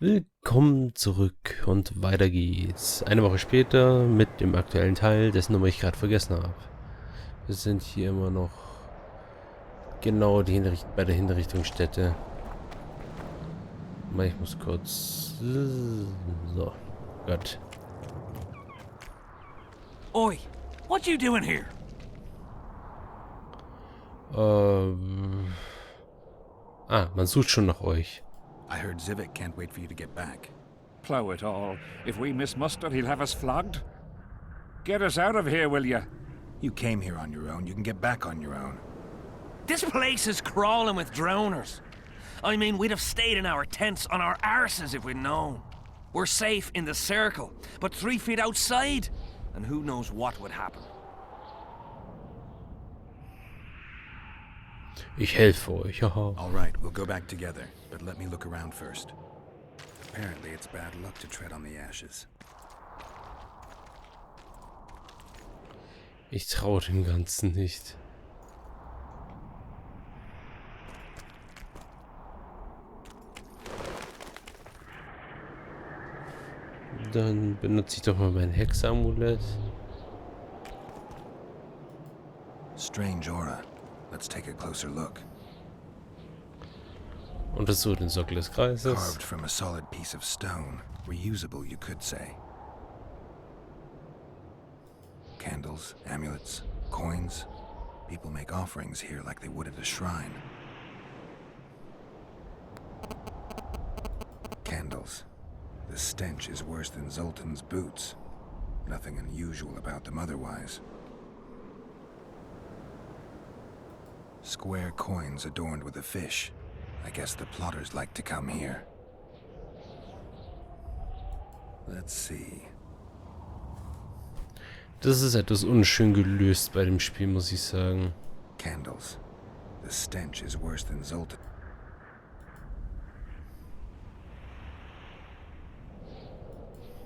Willkommen zurück und weiter geht's. Eine Woche später mit dem aktuellen Teil, dessen Nummer ich gerade vergessen habe. Wir sind hier immer noch genau bei der Hinrichtungsstätte. Ich muss kurz... So, Gott. Oi, what you doing here? Man sucht schon nach euch. I heard Zivik can't wait for you to get back. Plough it all. If we miss muster, he'll have us flogged. Get us out of here, will ya? You came here on your own. You can get back on your own. This place is crawling with drowners. I mean, we'd have stayed in our tents on our arses if we'd known. We're safe in the circle, but 3 feet outside, and who knows what would happen. Ich helfe euch, haha. All right, we'll go back together, but let me look around first. Apparently, it's bad luck to tread on the ashes. Ich traue dem Ganzen nicht. Dann benutze ich doch mal mein Hexamulett. Strange aura. Let's take a closer look. Untersuche den Sockel des Kreises. Carved from a solid piece of stone. Reusable, you could say. Candles, amulets, coins. People make offerings here like they would at a shrine. Candles. The stench is worse than Zoltan's boots. Nothing unusual about them otherwise. Square coins adorned with a fish. I guess the plotters like to come here. Let's see. Das ist etwas unschön gelöst bei dem Spiel, muss ich sagen. Candles. The stench is worse than Zoltan.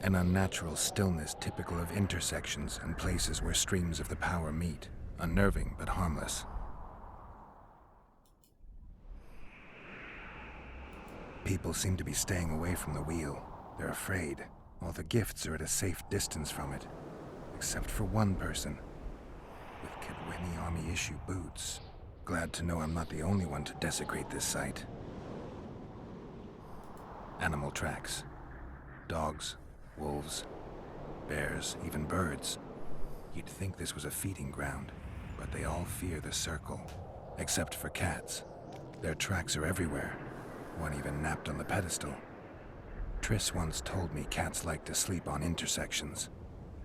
An unnatural stillness typical of intersections and places where streams of the power meet. Unnerving but harmless. People seem to be staying away from the wheel. They're afraid. All the gifts are at a safe distance from it. Except for one person. With Kedweni Army issue boots. Glad to know I'm not the only one to desecrate this site. Animal tracks. Dogs, wolves, bears, even birds. You'd think this was a feeding ground, but they all fear the circle. Except for cats. Their tracks are everywhere. One even napped on the pedestal. Triss once told me cats like to sleep on intersections,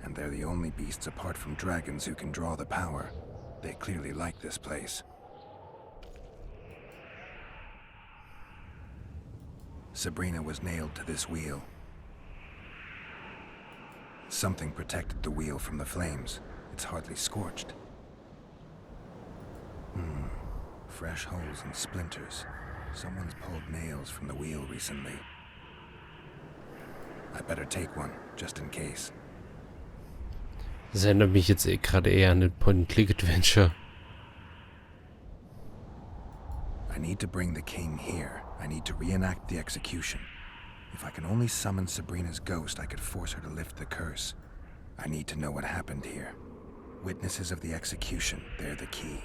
and they're the only beasts apart from dragons who can draw the power. They clearly like this place. Sabrina was nailed to this wheel. Something protected the wheel from the flames. It's hardly scorched. Fresh holes and splinters. Someone's pulled nails from the wheel recently. I better take one, just in case. Das erinnert mich jetzt gerade eher an ein Point-and-Click-Adventure. I need to bring the king here. I need to reenact the execution. If I can only summon Sabrina's ghost, I could force her to lift the curse. I need to know what happened here. Witnesses of the execution, they're the key.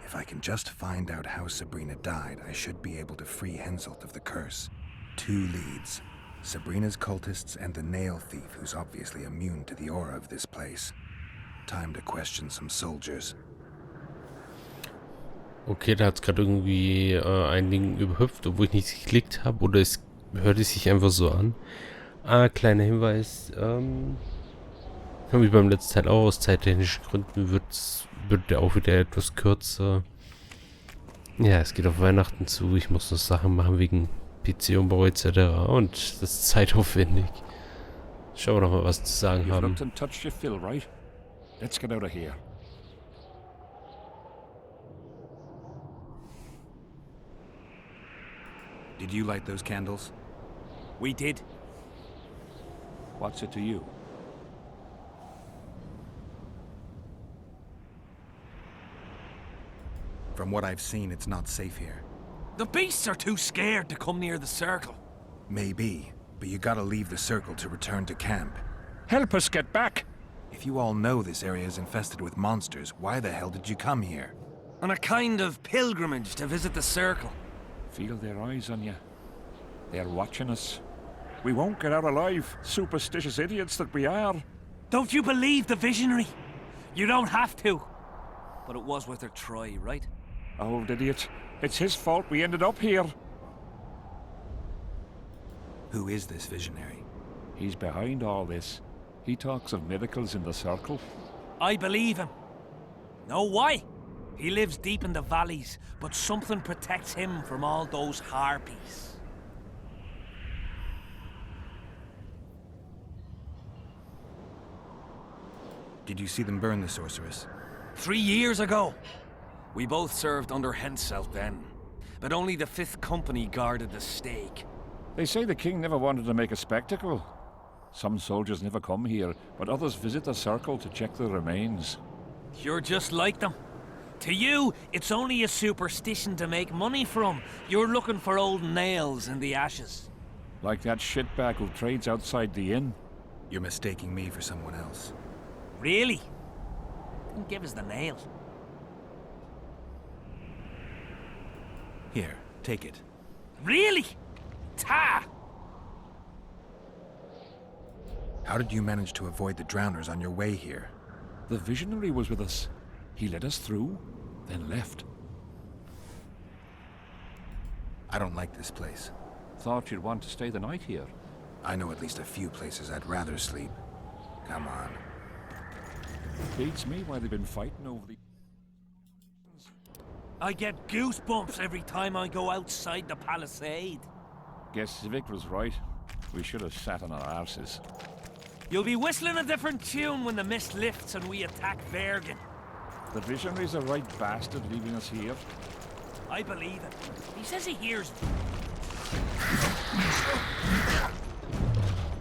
If I can just find out how Sabrina died, I should be able to free Henselt of the curse. 2 leads. Sabrina's cultists and the nail thief who's obviously immune to the aura of this place. Time to question some soldiers. Okay, da hat es gerade irgendwie ein Ding überhüpft, obwohl ich nichts geklickt habe. Oder es hörte sich einfach so an. Kleiner Hinweis. Wie beim letzten Teil auch, aus zeittechnischen Gründen wird der auch wieder etwas kürzer. Ja, es geht auf Weihnachten zu. Ich muss noch Sachen machen wegen PC-Umbau etc. Und das ist zeitaufwendig. Schauen wir doch mal, was zu sagen You've haben. looked and touched your fill, right? Let's get out of here. Did you light those candles? We did. What's it to you? From what I've seen, it's not safe here. The beasts are too scared to come near the circle. Maybe, but you gotta leave the circle to return to camp. Help us get back! If you all know this area is infested with monsters, why the hell did you come here? On a kind of pilgrimage to visit the circle. Feel their eyes on you. They're watching us. We won't get out alive, superstitious idiots that we are. Don't you believe the visionary? You don't have to. But it was worth a try, right? Old idiot. It's his fault we ended up here. Who is this visionary? He's behind all this. He talks of miracles in the circle. I believe him. Know why? He lives deep in the valleys, but something protects him from all those harpies. Did you see them burn the sorceress? 3 years ago. We both served under Henselt then, but only the 5th Company guarded the stake. They say the king never wanted to make a spectacle. Some soldiers never come here, but others visit the circle to check the remains. You're just like them. To you, it's only a superstition to make money from. You're looking for old nails in the ashes. Like that shitbag who trades outside the inn. You're mistaking me for someone else. Really? Then give us the nail. Here, take it. Really? Ta! How did you manage to avoid the drowners on your way here? The visionary was with us. He led us through, then left. I don't like this place. Thought you'd want to stay the night here. I know at least a few places I'd rather sleep. Come on. Beats me why they've been fighting over the... I get goosebumps every time I go outside the palisade. Guess Civic was right. We should have sat on our arses. You'll be whistling a different tune when the mist lifts and we attack Vergen. The visionary's a right bastard leaving us here. I believe it. He says he hears me.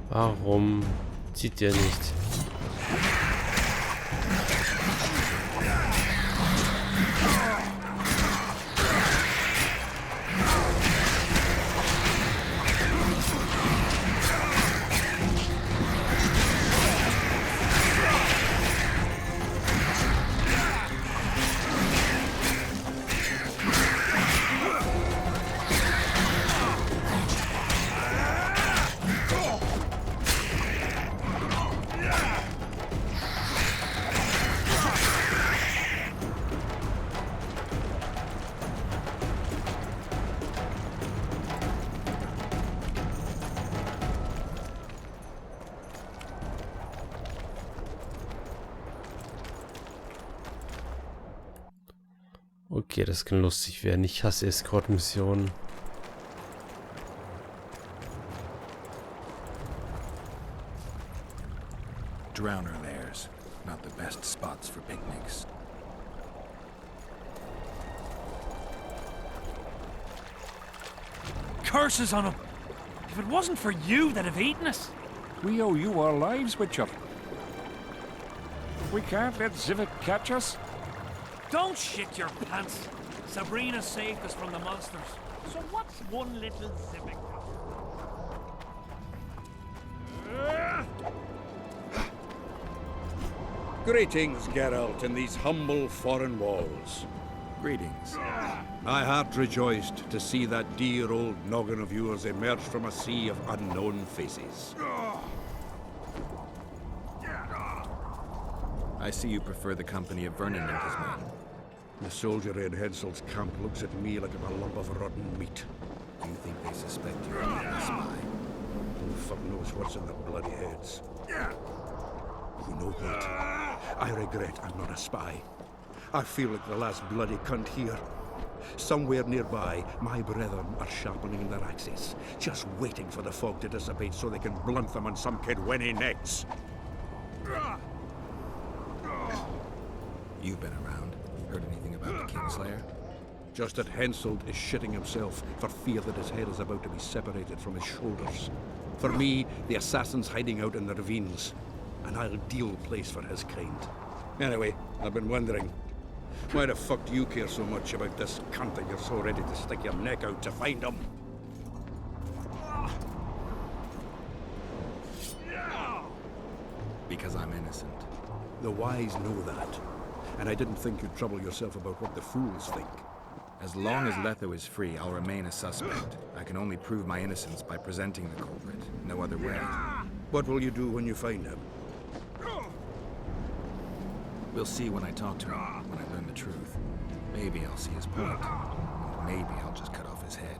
Warum zieht der nicht? Okay, das kann lustig werden. Ich hasse Escort-Missionen. Drowner lairs. Not the best spots for picnics. Curses on him! If it wasn't for you that have eaten us. We owe you our lives, Witcher. We can't let Civic catch us. Don't shit your pants. Sabrina saved us from the monsters. So what's one little civic? Greetings, Geralt, in these humble foreign walls. Greetings. My heart rejoiced to see that dear old noggin of yours emerge from a sea of unknown faces. I see you prefer the company of Vernon and his men. The soldiery in Henselt's camp looks at me like I'm a lump of rotten meat. Do you think they suspect you're a spy? Who the fuck knows what's in their bloody heads? You know what? I regret I'm not a spy. I feel like the last bloody cunt here. Somewhere nearby, my brethren are sharpening their axes, just waiting for the fog to dissipate so they can blunt them on some kid when he necks. You've been around. Heard anything about the Kingslayer? Just that Henselt is shitting himself for fear that his head is about to be separated from his shoulders. For me, the assassin's hiding out in the ravines. An ideal place for his kind. Anyway, I've been wondering, why the fuck do you care so much about this cunt that you're so ready to stick your neck out to find him? innocent. The wise know that. And I didn't think you'd trouble yourself about what the fools think. As long as Letho is free, I'll remain a suspect. I can only prove my innocence by presenting the culprit. No other way. What will you do when you find him? We'll see when I talk to him, when I learn the truth. Maybe I'll see his point. Maybe I'll just cut off his head.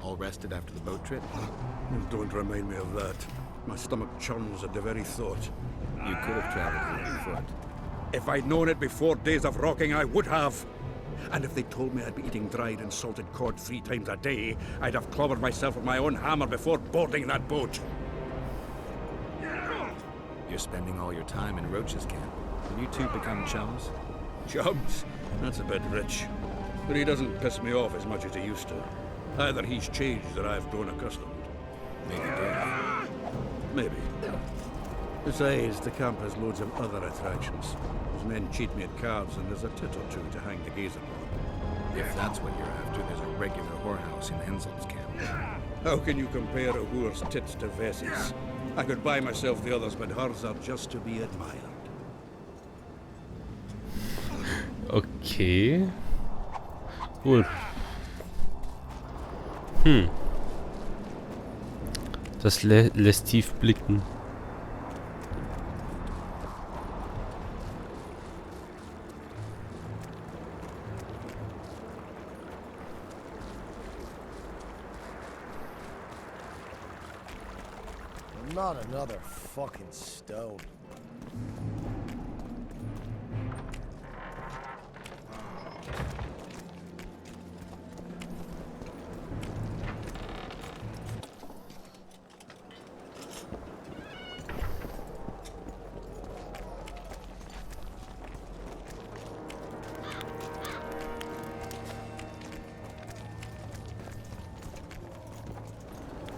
All rested after the boat trip? Don't remind me of that. My stomach churns at the very thought. You could have traveled here on foot. If I'd known it before days of rocking, I would have. And if they told me I'd be eating dried and salted cod 3 times a day, I'd have clobbered myself with my own hammer before boarding that boat. You're spending all your time in Roach's camp. Have you two become chums? Chums? That's a bit rich. But he doesn't piss me off as much as he used to. Either he's changed or I've grown accustomed. Maybe both. Maybe. Besides, the camp has loads of other attractions. His men cheat me at cards, and there's a tit or two to hang the gaze upon. If that's what you're after, there's a regular whorehouse in Hensel's camp. How can you compare a whore's tits to Vess's? I could buy myself the others, but hers are just to be admired. Okay. Gut. Das lässt tief blicken. Not another fucking stone.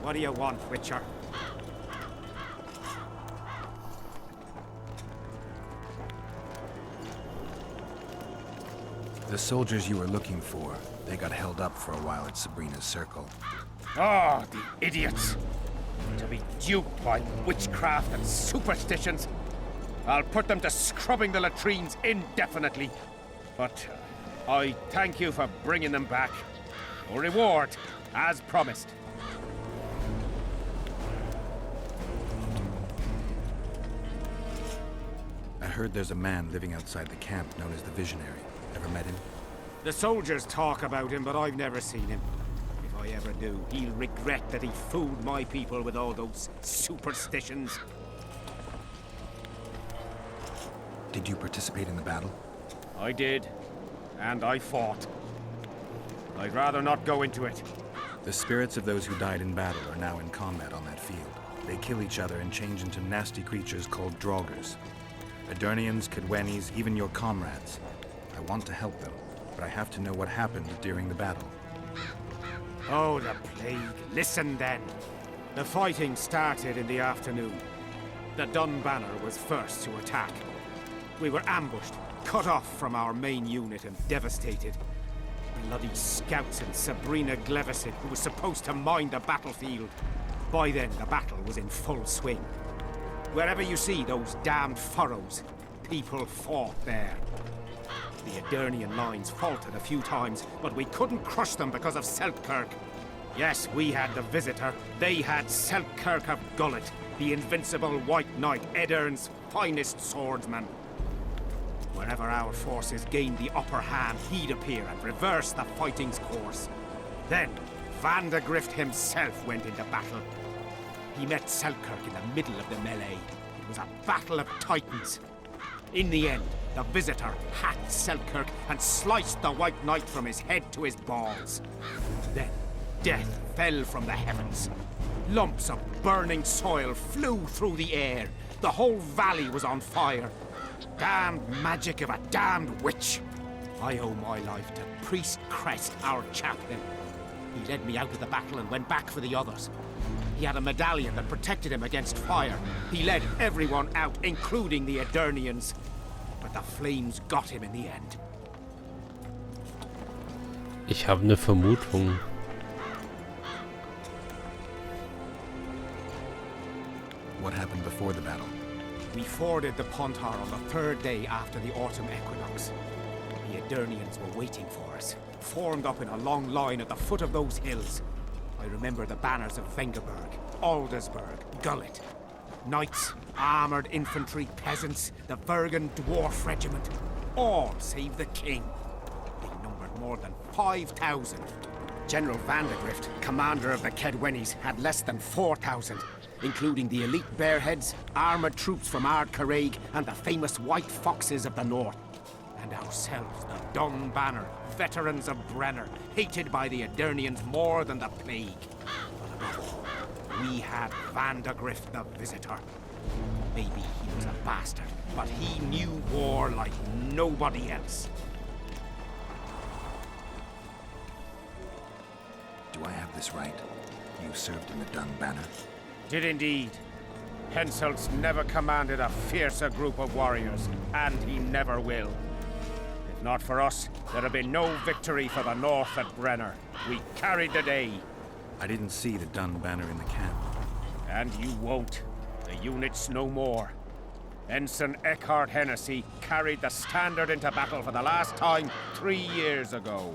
What do you want, Witcher? The soldiers you were looking for, they got held up for a while at Sabrina's circle. Oh, the idiots! To be duped by witchcraft and superstitions. I'll put them to scrubbing the latrines indefinitely. But I thank you for bringing them back. Your reward, as promised. I heard there's a man living outside the camp known as the Visionary. Ever met him? The soldiers talk about him, but I've never seen him. If I ever do, he'll regret that he fooled my people with all those superstitions. Did you participate in the battle? I did, and I fought. I'd rather not go into it. The spirits of those who died in battle are now in combat on that field. They kill each other and change into nasty creatures called Draugrs. Eternians, Cadwenis, even your comrades. I want to help them, but I have to know what happened during the battle. Oh, the plague. Listen then. The fighting started in the afternoon. The Dun Banner was first to attack. We were ambushed, cut off from our main unit and devastated. Bloody scouts and Sabrina Glevesit, who was supposed to mind the battlefield. By then, the battle was in full swing. Wherever you see those damned furrows, people fought there. The Eternian lines faltered a few times, but we couldn't crush them because of Selkirk. Yes, we had the Visitor. They had Selkirk of Gullet, the invincible White Knight, Edern's finest swordsman. Wherever our forces gained the upper hand, he'd appear and reverse the fighting's course. Then, Van de Grift himself went into battle. He met Selkirk in the middle of the melee. It was a battle of titans. In the end, the Visitor hacked Selkirk and sliced the White Knight from his head to his balls. Then, death fell from the heavens. Lumps of burning soil flew through the air. The whole valley was on fire. Damned magic of a damned witch. I owe my life to Priest Crest, our chaplain. He led me out of the battle and went back for the others. He had a medallion that protected him against fire. He led everyone out, including the Eternians. But the flames got him in the end. Ich habe eine Vermutung. What happened before the battle? We forded the Pontar on the third day after the autumn equinox. The Aedirnians were waiting for us, formed up in a long line at the foot of those hills. I remember the banners of Vengerberg, Aldersburg, Gullet. Knights, armoured infantry, peasants, the Vergen dwarf regiment. All save the king. They numbered more than 5,000. General Vandegrift, commander of the Kedwennies, had less than 4,000, including the elite Bearheads, armoured troops from Ard Caraig, and the famous White Foxes of the north. And ourselves, the Dun Banner, veterans of Brenner, hated by the Aedirnians more than the plague. But above all, we had Vandegrift the Visitor. Maybe he was a bastard, but he knew war like nobody else. Do I have this right? You served in the Dun Banner? Did indeed. Henselt's never commanded a fiercer group of warriors, and he never will. If not for us, there'd have been no victory for the North at Brenner. We carried the day. I didn't see the Dun Banner in the camp. And you won't. The unit's no more. Ensign Eckhart Hennessy carried the standard into battle for the last time 3 years ago.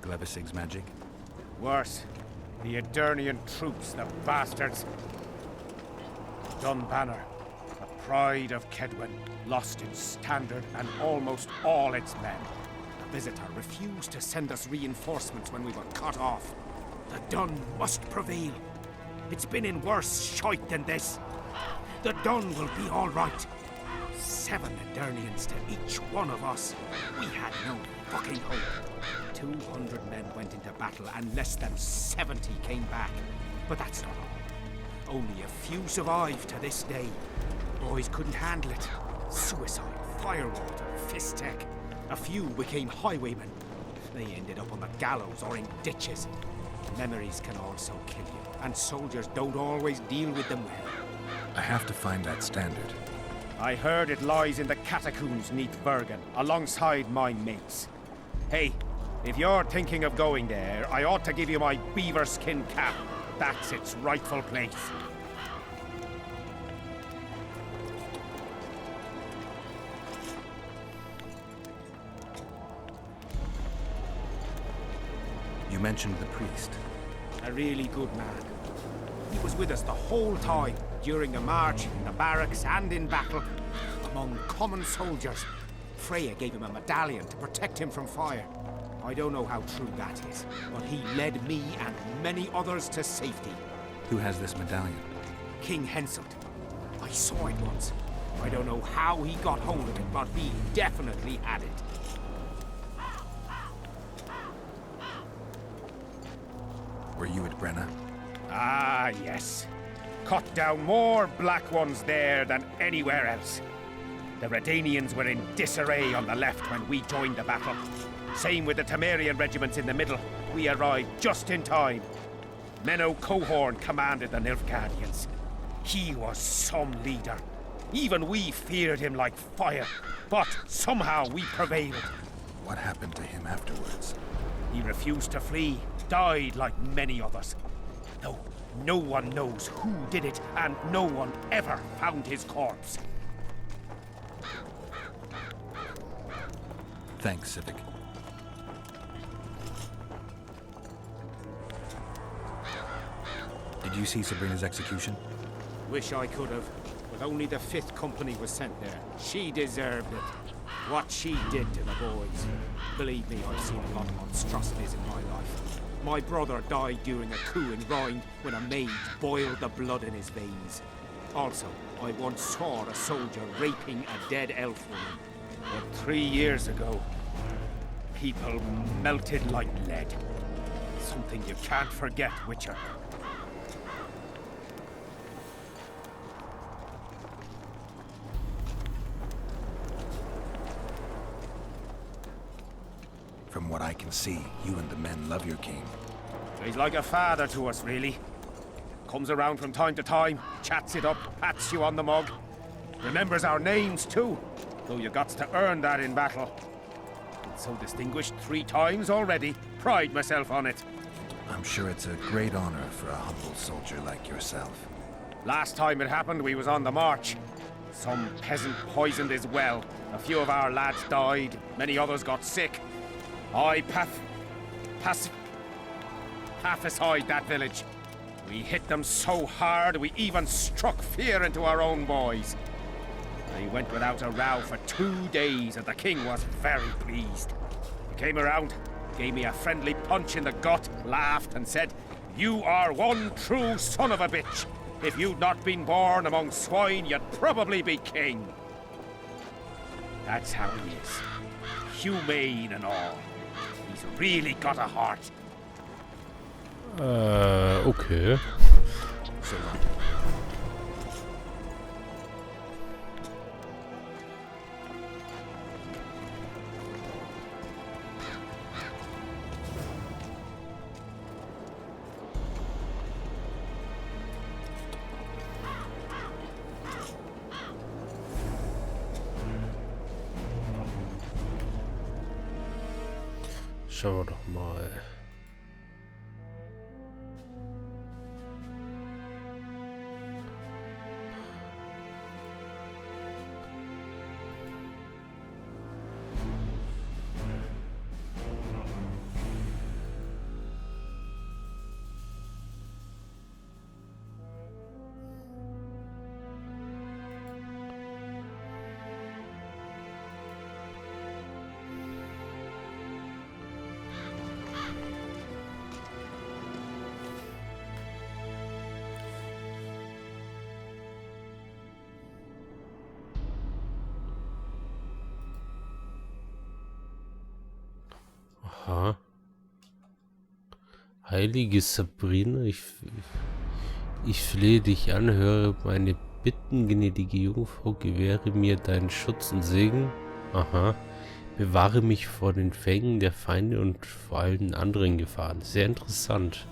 Glevisig's magic? Worse, the Aedirnian troops, the bastards. Dun Banner, the pride of Kedwen, lost its standard and almost all its men. The Visitor refused to send us reinforcements when we were cut off. The Dun must prevail. It's been in worse shite than this. The Dun will be all right. 7 Aedirnians to each one of us. We had no fucking hope. 200 men went into battle and less than 70 came back. But that's not all. Only a few survived to this day. Boys couldn't handle it. Suicide, firewater, fist tech. A few became highwaymen. They ended up on the gallows or in ditches. Memories can also kill you, and soldiers don't always deal with them well. I have to find that standard. I heard it lies in the catacombs neath Bergen, alongside my mates. Hey, if you're thinking of going there, I ought to give you my beaver skin cap. That's its rightful place. You mentioned the priest. A really good man. He was with us the whole time, during the march, in the barracks, and in battle, among common soldiers. Freya gave him a medallion to protect him from fire. I don't know how true that is, but he led me and many others to safety. Who has this medallion? King Henselt. I saw it once. I don't know how he got hold of it, but he definitely had it. Were you at Brenna? Ah, yes. Cut down more black ones there than anywhere else. The Redanians were in disarray on the left when we joined the battle. Same with the Temerian regiments in the middle. We arrived just in time. Menno Cohorn commanded the Nilfgaardians. He was some leader. Even we feared him like fire. But somehow we prevailed. What happened to him afterwards? He refused to flee, died like many others. No one knows who did it, and no one ever found his corpse. Thanks, Civic. Did you see Sabrina's execution? Wish I could have, but only the 5th Company was sent there. She deserved it. What she did to the boys. Believe me, I've seen a lot of monstrosities in my life. My brother died during a coup in Rhine when a maid boiled the blood in his veins. Also, I once saw a soldier raping a dead elf woman. But 3 years ago, people melted like lead. Something you can't forget, Witcher. From what I can see, you and the men love your king. He's like a father to us, really. Comes around from time to time, chats it up, pats you on the mug. Remembers our names, too, though you got to earn that in battle. Been so distinguished 3 times already. Pride myself on it. I'm sure it's a great honor for a humble soldier like yourself. Last time it happened, we was on the march. Some peasant poisoned his well. A few of our lads died. Many others got sick. I pacified that village. We hit them so hard, we even struck fear into our own boys. They went without a row for 2 days, and the king was very pleased. He came around, gave me a friendly punch in the gut, laughed, and said, "You are one true son of a bitch. If you'd not been born among swine, you'd probably be king." That's how he is. Humane and all. He's really got a heart. Okay. So long. Schauen wir doch mal. Aha. Heilige Sabrina, ich flehe dich an, höre meine Bitten, gnädige Jungfrau, gewähre mir deinen Schutz und Segen. Aha. Bewahre mich vor den Fängen der Feinde und vor allen anderen Gefahren. Sehr interessant.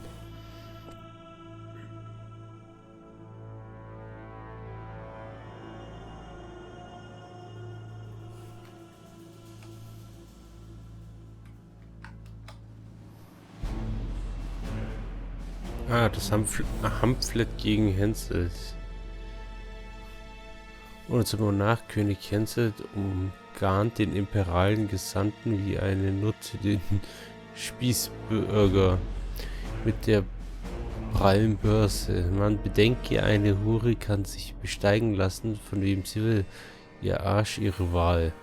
Ah, das Pamphlet gegen Henselt. Unser Monarch König Henselt umgarnt den imperialen Gesandten wie eine Nutte den Spießbürger mit der prallen Börse. Man bedenke, eine Hure kann sich besteigen lassen, von wem sie will. Ihr Arsch, ihre Wahl.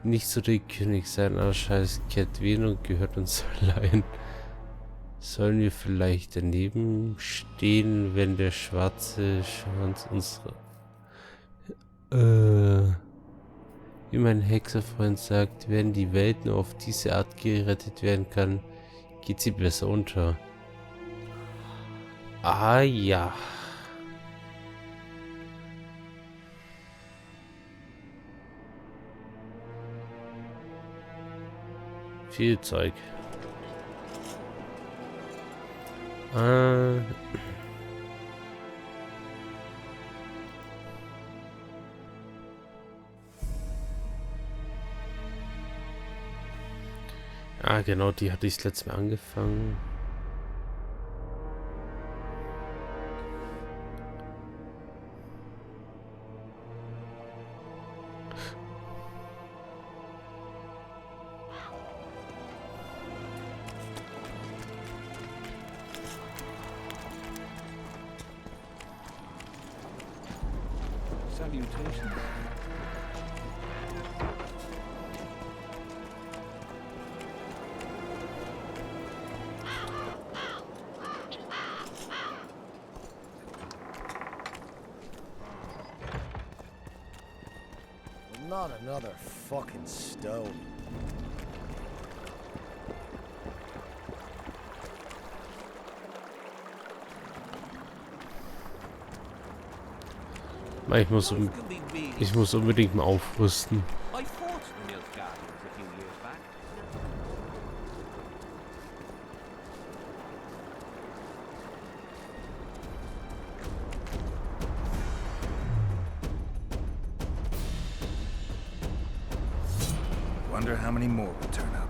Nicht so der König, sein Arsch heißt Kettwen und gehört uns allein. Sollen wir vielleicht daneben stehen, wenn der schwarze Schwanz unserer... Wie mein Hexerfreund sagt, wenn die Welt nur auf diese Art gerettet werden kann, geht sie besser unter. Ah ja. Viel Zeug. Ah, genau, die hatte ich das letzte Mal angefangen. Salutations. Not another fucking stone. Ich muss unbedingt mal aufrüsten. I fought the Milk Guardians a few years back. Wonder how many more will turn up.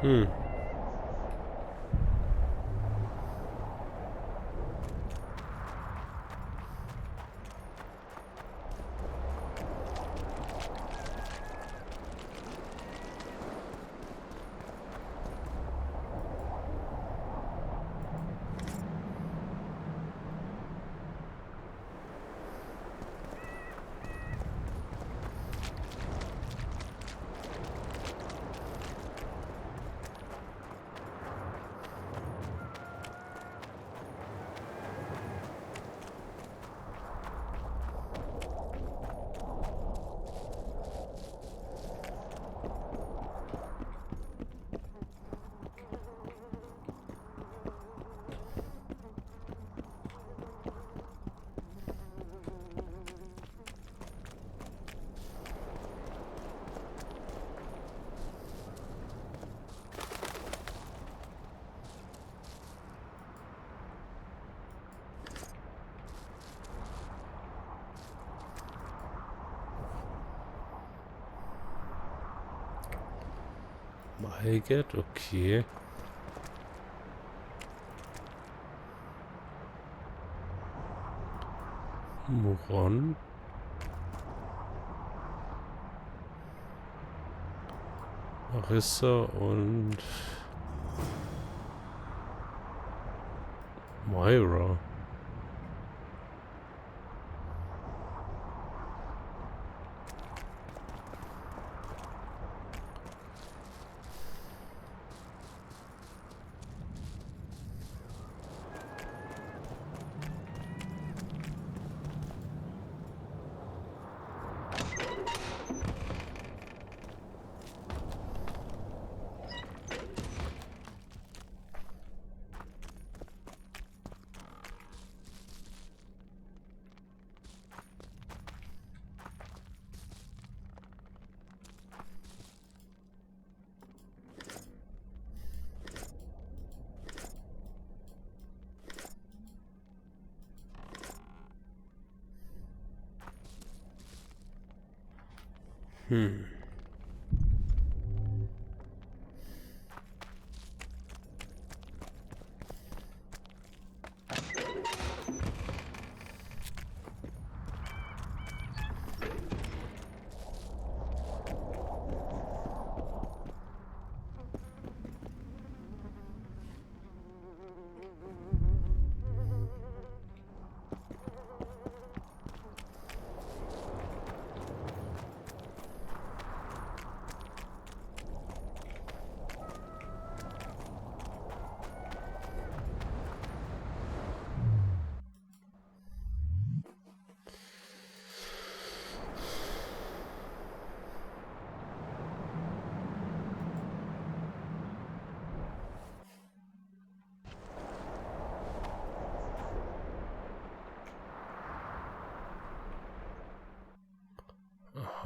Hm. Malget, okay. Moron. Marissa und Moira.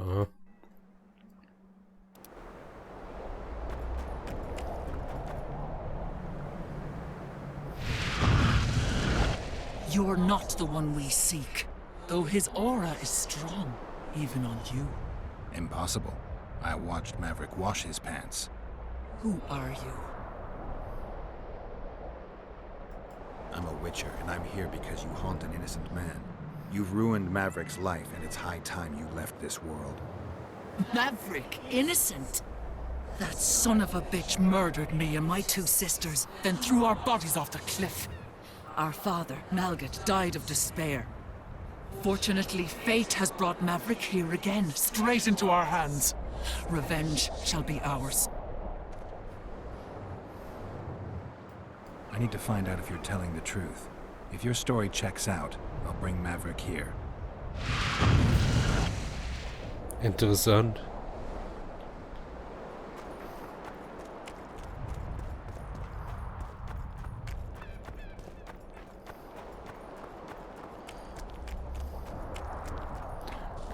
Aha. You're not the one we seek, though his aura is strong, even on you. Impossible. I watched Maverick wash his pants. Who are you? I'm a witcher, and I'm here because you haunt an innocent man. You've ruined Maverick's life, and it's high time you left this world. Maverick, innocent? That son of a bitch murdered me and my two sisters, then threw our bodies off the cliff. Our father, Malget, died of despair. Fortunately, fate has brought Maverick here again, straight into our hands. Revenge shall be ours. I need to find out if you're telling the truth. If your story checks out, I'll bring Maverick here. Interessant.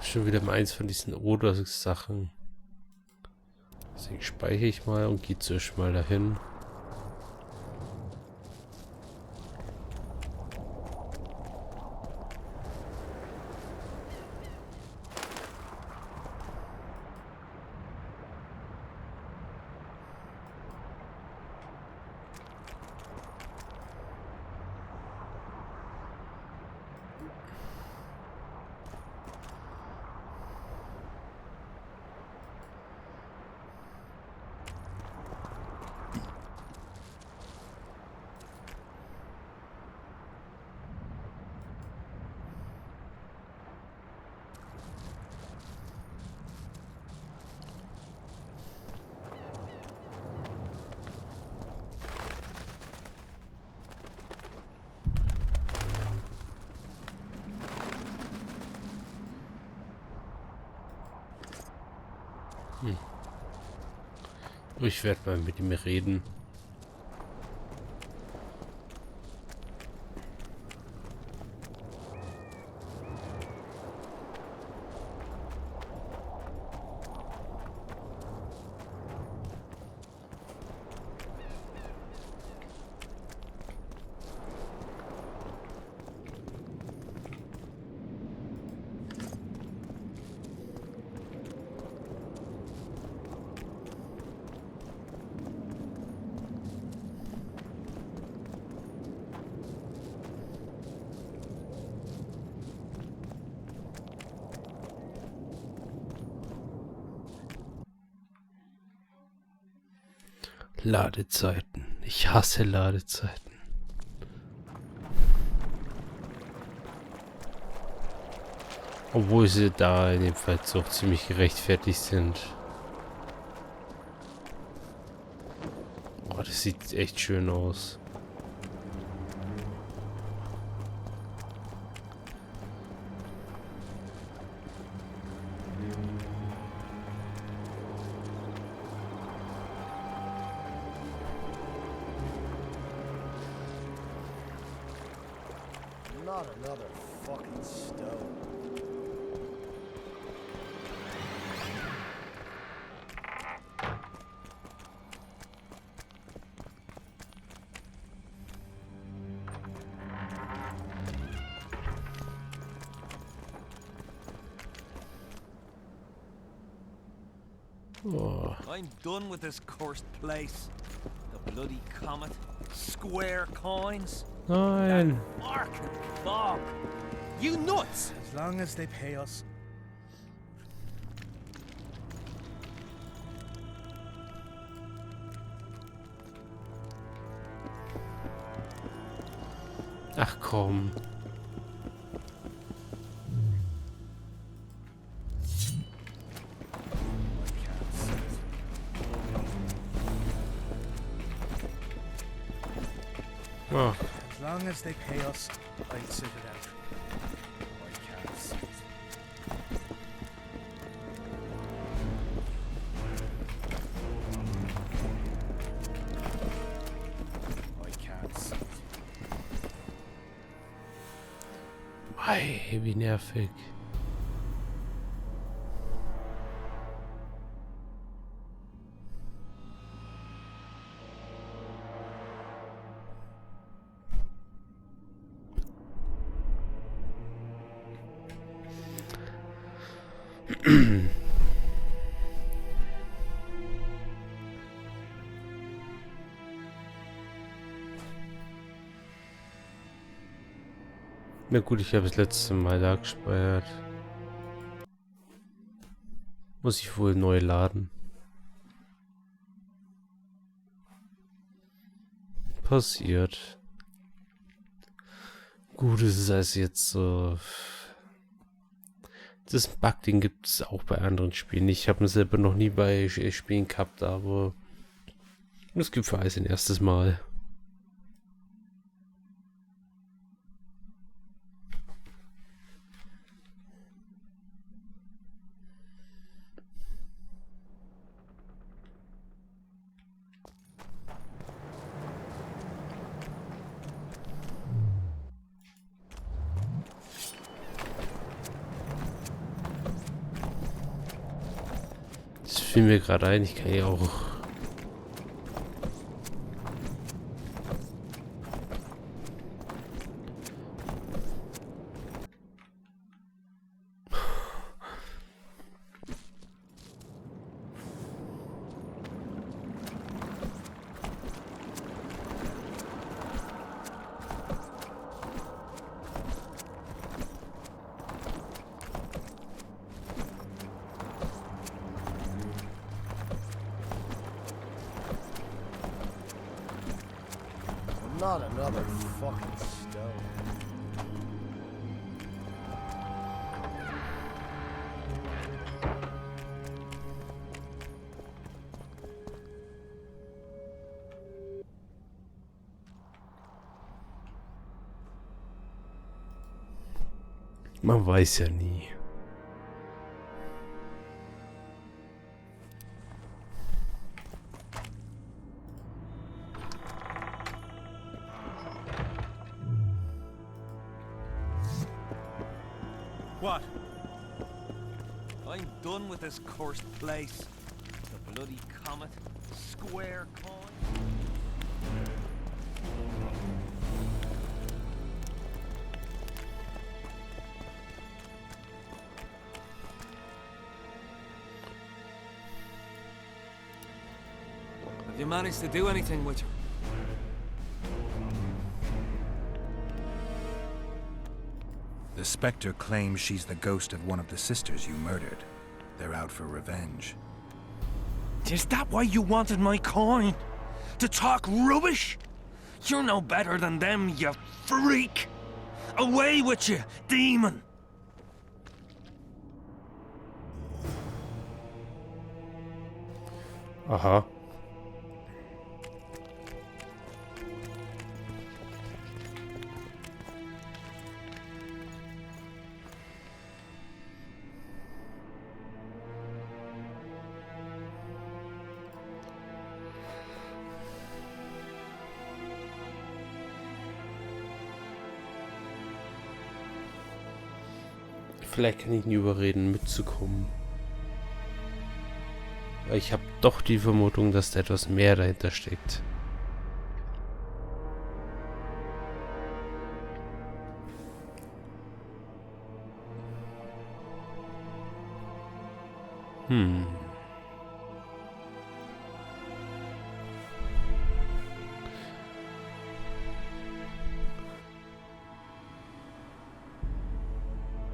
Schon wieder mal eins von diesen Oder-Sachen. Deswegen speichere ich mal und gehe zuerst mal dahin. Ich werde mal mit ihm reden. Ladezeiten. Ich hasse Ladezeiten. Obwohl sie da in dem Fall auch ziemlich gerechtfertigt sind. Oh, das sieht echt schön aus. Not another fucking stone. Oh. I'm done with this cursed place. The bloody comet, square coins, Nein. Mark, Bob. You nuts! As long as they pay us. Ach komm. Oh. As long as they pay us, I'll sit it out. I can't see it. I can't see it. Ei, wie nervig. Na gut, ich habe das letzte Mal da gespeichert. Muss ich wohl neu laden. Passiert. Gut, es ist also jetzt so. Das Bug, den gibt es auch bei anderen Spielen. Ich habe ihn selber noch nie bei Spielen gehabt, aber es gibt für alles ein erstes Mal. Das fiel mir gerade ein, ich kann ja auch. Not another fucking stone. Man weiß ja nie. What? I'm done with this cursed place. The bloody comet, square coin. Have you managed to do anything with her? The Spectre claims she's the ghost of one of the sisters you murdered. They're out for revenge. Is that why you wanted my coin? To talk rubbish? You're no better than them, you freak! Away with you, demon! Aha. Vielleicht kann ich ihn überreden, mitzukommen. Aber ich habe doch die Vermutung, dass da etwas mehr dahinter steckt.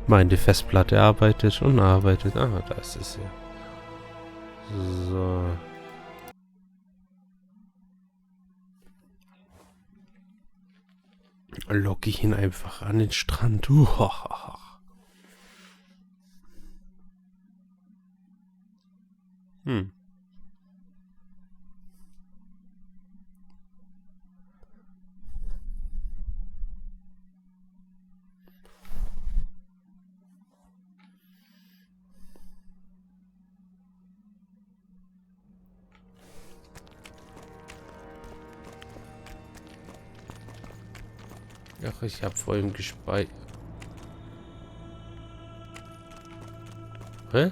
Meine Festplatte arbeitet und arbeitet. Ah, da ist es ja. So. Locke ich ihn einfach an den Strand. Ach, ich habe vorhin gespeichert. Hä?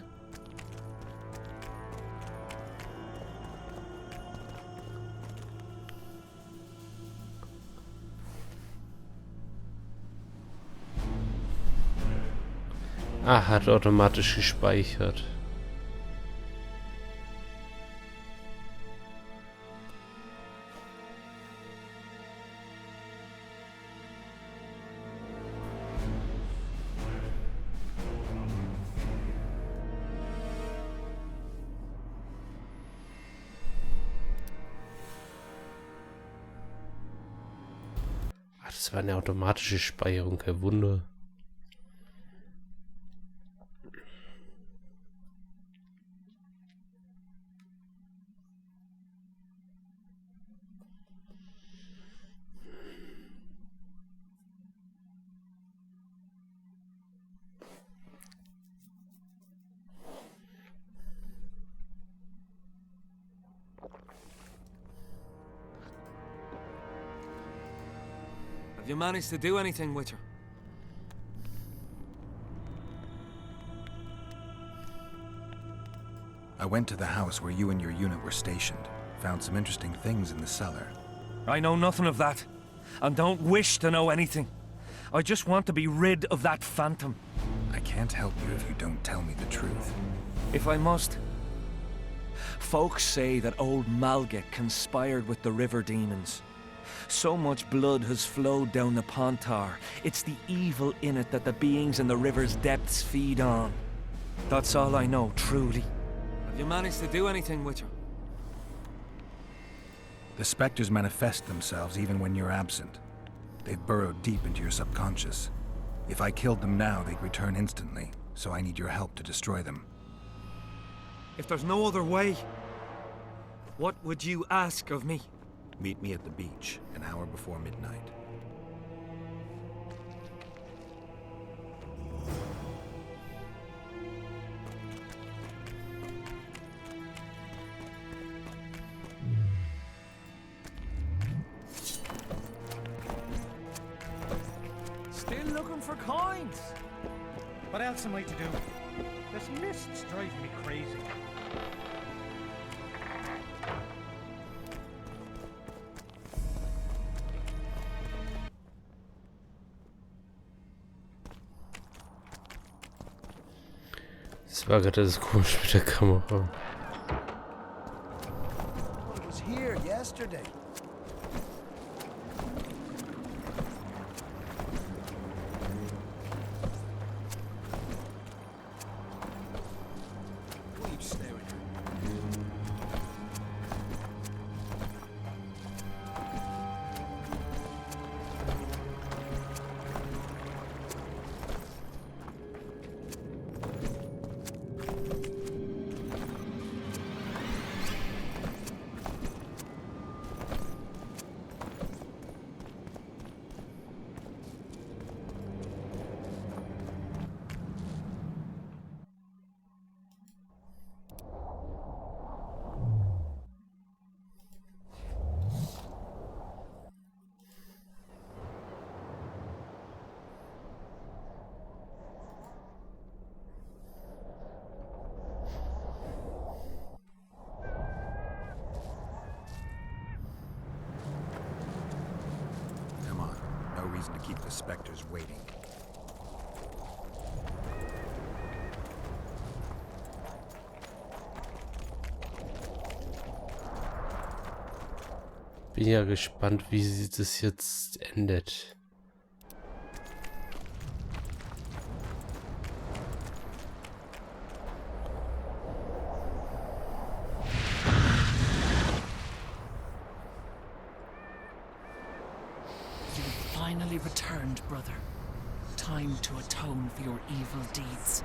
Ah, hat automatisch gespeichert. Das war eine automatische Speicherung, kein Wunder. Have you managed to do anything with her? I went to the house where you and your unit were stationed. Found some interesting things in the cellar. I know nothing of that, and don't wish to know anything. I just want to be rid of that phantom. I can't help you if you don't tell me the truth. If I must. Folks say that old Malget conspired with the river demons. So much blood has flowed down the Pontar. It's the evil in it that the beings in the river's depths feed on. That's all I know, truly. Have you managed to do anything with her? The specters manifest themselves even when you're absent. They've burrowed deep into your subconscious. If I killed them now, they'd return instantly, so I need your help to destroy them. If there's no other way, what would you ask of me? Meet me at the beach, an hour before midnight. Still looking for coins? What else am I to do? This mist's driving me crazy. Das war gerade das komisch mit der Kamera. Well, it was here yesterday. Keep staring. Come on. No reason to keep the specters waiting. Bin ja gespannt, wie sie das jetzt endet. You finally returned, brother. Time to atone for your evil deeds.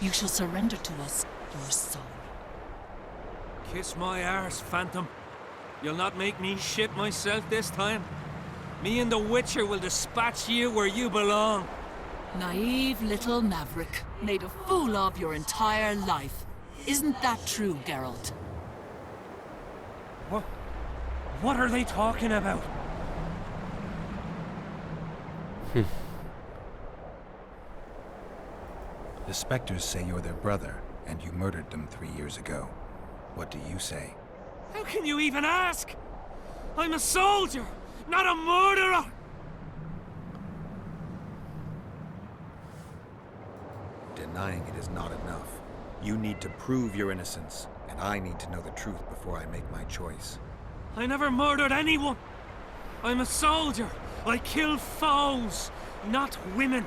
You shall surrender to us your soul. Kiss my arse, Phantom. You'll not make me shit myself this time. Me and the Witcher will dispatch you where you belong. Naive little maverick, made a fool of your entire life. Isn't that true, Geralt? What are they talking about? The specters say you're their brother, and you murdered them 3 years ago. What do you say? How can you even ask? I'm a soldier, not a murderer! Denying it is not enough. You need to prove your innocence, and I need to know the truth before I make my choice. I never murdered anyone. I'm a soldier. I kill foes, not women.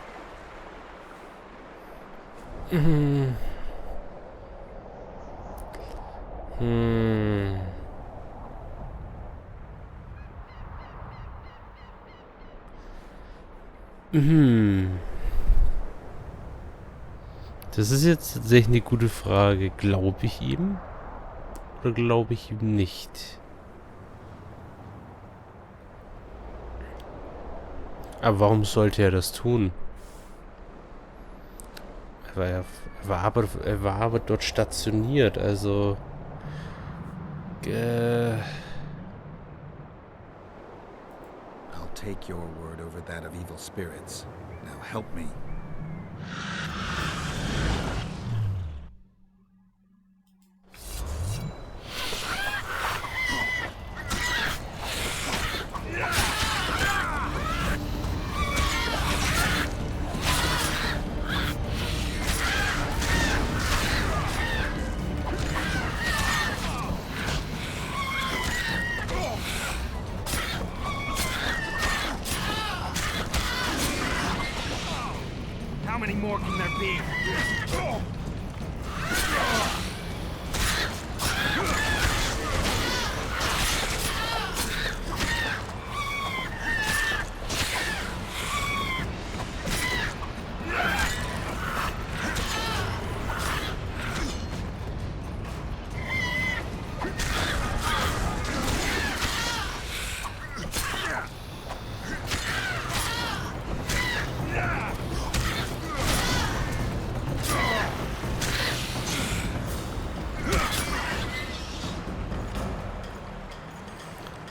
Das ist jetzt tatsächlich eine gute Frage. Glaube ich ihm? Oder glaube ich ihm nicht? Aber warum sollte er das tun? Er war aber dort stationiert, also... I'll take your word over that of evil spirits. Now help me. How many more can there be?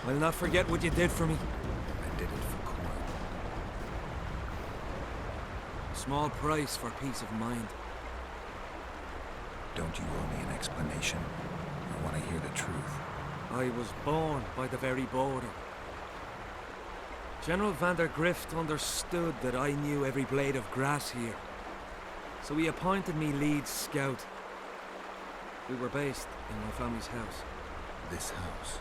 I'll not forget what you did for me. I did it for coin. Small price for peace of mind. Don't you owe me an explanation? I want to hear the truth. I was born by the very border. General van der Grift understood that I knew every blade of grass here. So he appointed me lead scout. We were based in my family's house. This house.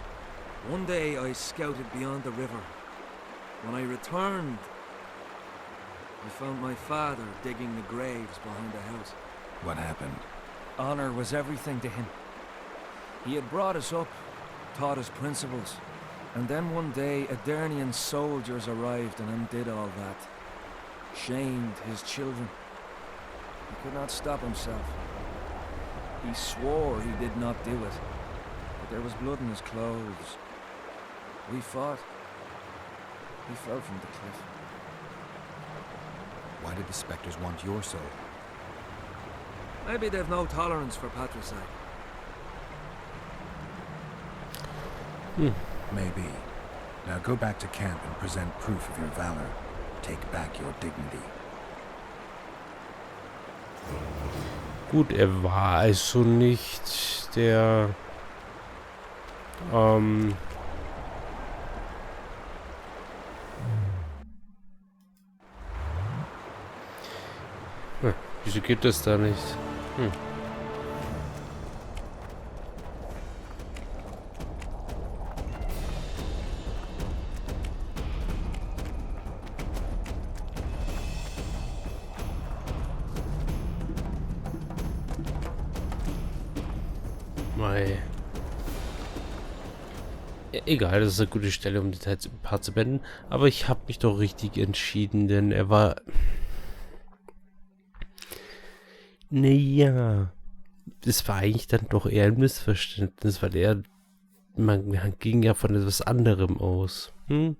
One day I scouted beyond the river. When I returned, I found my father digging the graves behind the house. What happened? Honor was everything to him. He had brought us up, taught us principles. And then one day, Adernian soldiers arrived and undid all that. Shamed his children. He could not stop himself. He swore he did not do it. But there was blood in his clothes. We fought. He fell from the cliff. Why did the specters want your soul? Maybe they've no tolerance for patricide. Maybe. Now go back to camp and present proof of your valor. Take back your dignity. Gut, er war also nicht der wieso geht das da nicht? Mei. Egal, das ist eine gute Stelle, um die Part zu beenden. Aber ich habe mich doch richtig entschieden, denn er war... Naja, das war eigentlich dann doch eher ein Missverständnis, weil man ging ja von etwas anderem aus. Naja.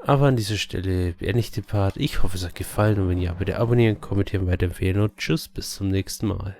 Aber an dieser Stelle beende ich den Part. Ich hoffe, es hat gefallen und wenn ja, bitte abonnieren, kommentieren, weiterempfehlen und tschüss, bis zum nächsten Mal.